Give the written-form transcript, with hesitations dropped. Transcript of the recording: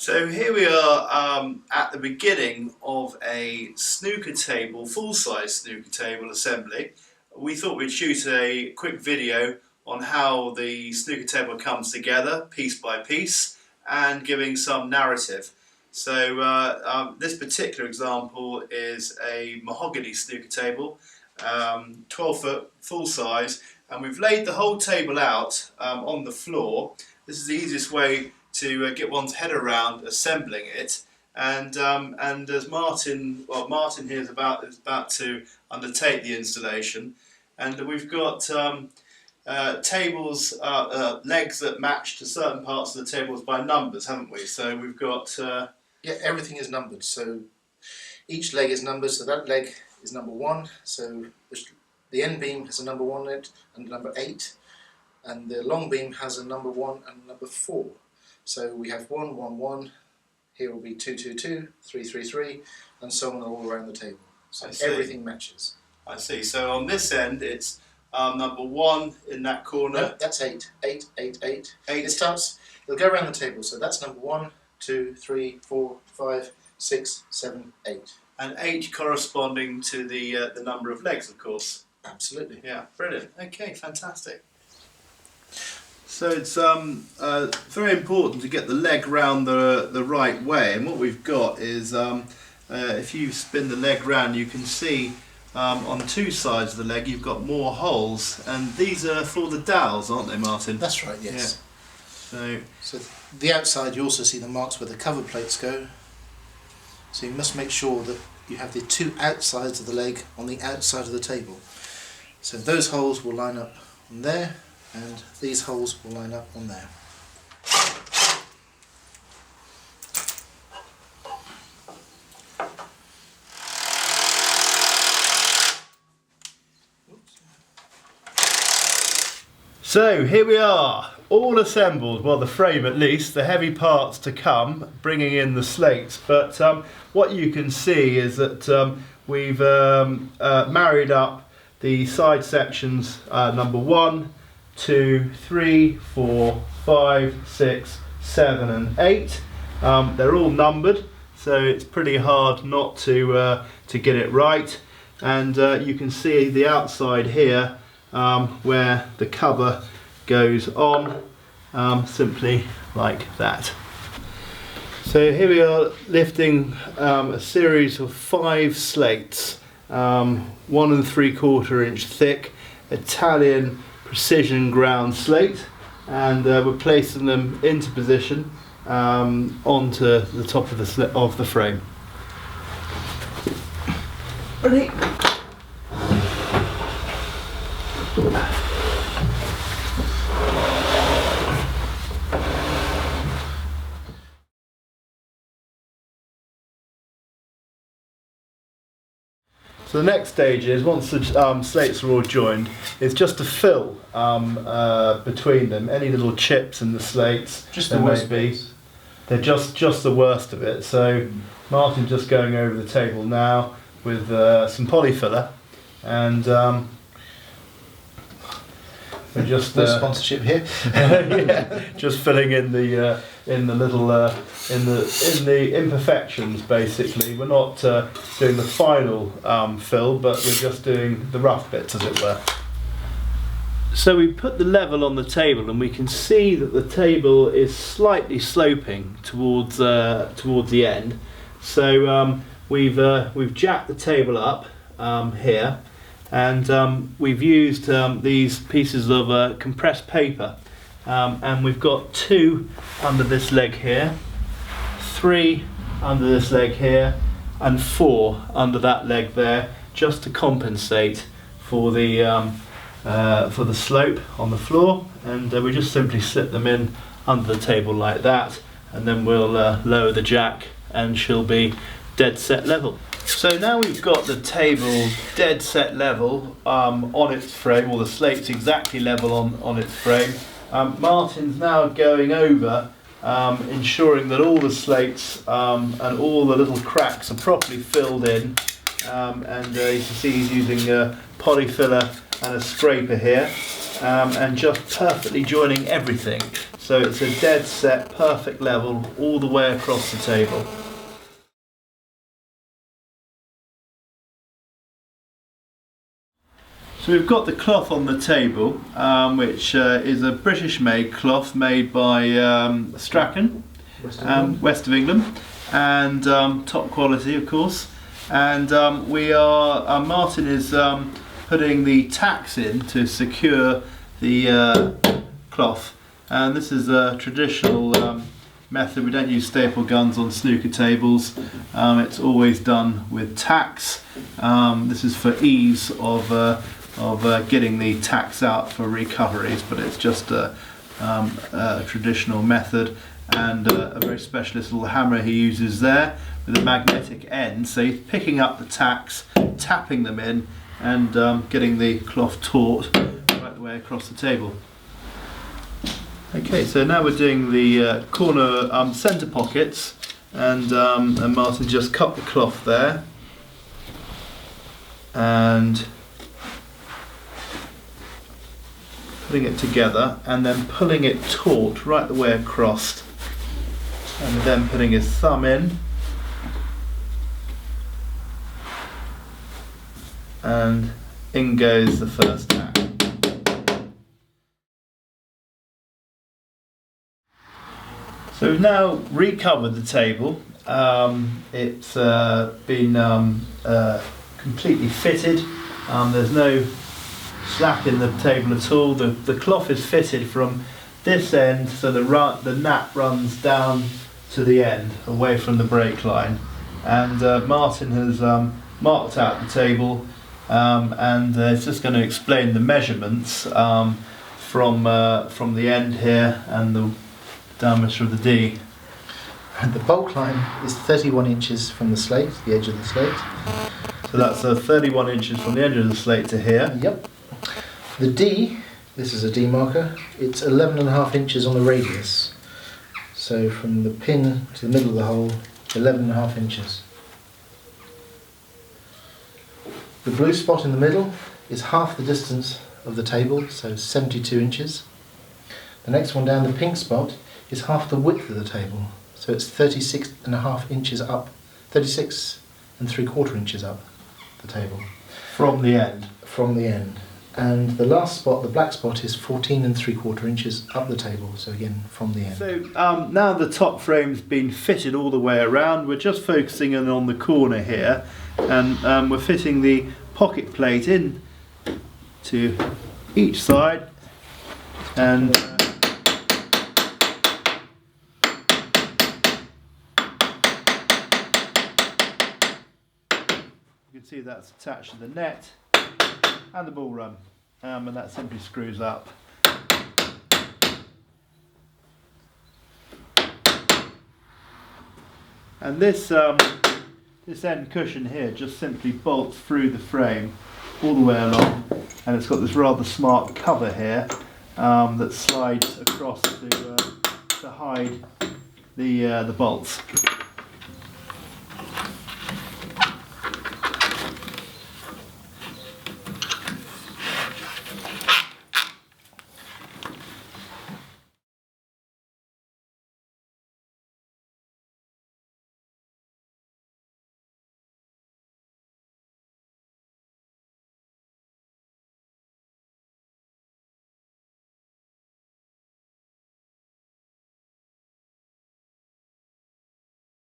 So here we are at the beginning of a snooker table, full-size snooker table assembly. We thought we'd shoot a quick video on how the snooker table comes together piece by piece and giving some narrative. So this particular example is a mahogany snooker table, 12 foot, full size, and we've laid the whole table out on the floor. This is the easiest way to get one's head around assembling it, and as Martin here is about to undertake the installation, and we've got tables, legs that match to certain parts of the tables by numbers, haven't we? So we've got yeah, everything is numbered. So each leg is numbered. So that leg is number 1. So the end beam has a number 1 in it and number 8, and the long beam has a number 1 and number 4. So we have 1, 1, 1, here will be 2, 2, 2, 3, 3, 3, and so on all around the table. So everything matches. I see. So on this end it's number 1 in that corner. No, that's 8. 8, 8, 8. It'll go around the table. So that's number 1, 2, 3, 4, 5, 6, 7, 8. And 8 corresponding to the number of legs, of course. Absolutely. Yeah, brilliant. Okay, fantastic. So it's very important to get the leg round the right way, and what we've got is if you spin the leg round, you can see on 2 sides of the leg you've got more holes, and these are for the dowels, aren't they, Martin? That's right, yes. Yeah. So the outside, you also see the marks where the cover plates go, so you must make sure that you have the 2 outsides of the leg on the outside of the table. So those holes will line up on there, and these holes will line up on there. So here we are, all assembled, well the frame at least, the heavy parts to come, bringing in the slates. But what you can see is that we've married up the side sections number 1, 2, 3, 4, 5, 6, 7 and 8. They're all numbered, so it's pretty hard not to get it right. And you can see the outside here where the cover goes on, simply like that. So here we are lifting a series of 5 slates, 1 3/4 inch thick Italian precision ground slate, and we're placing them into position onto the top of the frame. Ready? So the next stage is, once the slates are all joined, is just to fill between them any little chips in the slates. Just the worst bits. They're just the worst of it. So Martin's just going over the table now with some polyfiller, and we're just no sponsorship here. yeah, just filling in the little in the imperfections. Basically, we're not doing the final fill, but we're just doing the rough bits, as it were. So we put the level on the table, and we can see that the table is slightly sloping towards the end. So we've jacked the table up here. And we've used these pieces of compressed paper, and we've got 2 under this leg here, 3 under this leg here, and 4 under that leg there, just to compensate for the slope on the floor. And we just simply slip them in under the table like that, and then we'll lower the jack, and she'll be dead set level. So now we've got the table dead set level on its frame, or the slates exactly level on its frame. Martin's now going over, ensuring that all the slates and all the little cracks are properly filled in. And you can see he's using a polyfiller and a scraper here, and just perfectly joining everything. so it's a dead set, perfect level all the way across the table. So we've got the cloth on the table, which is a British-made cloth made by Strachan, west of England, and top quality, of course. And Martin is putting the tacks in to secure the cloth. And this is a traditional method. We don't use staple guns on snooker tables. It's always done with tacks. This is for ease of getting the tacks out for recoveries, but it's just a traditional method, and a very specialist little hammer he uses there with a magnetic end, so he's picking up the tacks, tapping them in, and getting the cloth taut right the way across the table. Okay, so now we're doing the corner centre pockets, and Martin just cut the cloth there, and putting it together and then pulling it taut right the way across, and then putting his thumb in and in goes the first tack. So we've now recovered the table. It's been completely fitted. There's no slack in the table at all. The cloth is fitted from this end, so the nap runs down to the end, away from the break line. And Martin has marked out the table, and is just going to explain the measurements from the end here and the diameter of the D. And the bulk line is 31 inches from the slate, the edge of the slate. So that's 31 inches from the edge of the slate to here. Yep. The D, this is a D marker, it's 11.5 inches on the radius. So from the pin to the middle of the hole, 11.5 inches. The blue spot in the middle is half the distance of the table, so 72 inches. The next one down, the pink spot, is half the width of the table, so it's 36.5 inches up, 36.75 inches up the table. From the end? From the end. And the last spot, the black spot, is 14.75 inches up the table, so again from the end. So now the top frame's been fitted all the way around, we're just focusing in on the corner here, and we're fitting the pocket plate in to each side, and you can see that's attached to the net and the ball run, and that simply screws up. And this end cushion here just simply bolts through the frame all the way along, and it's got this rather smart cover here that slides across to hide the bolts.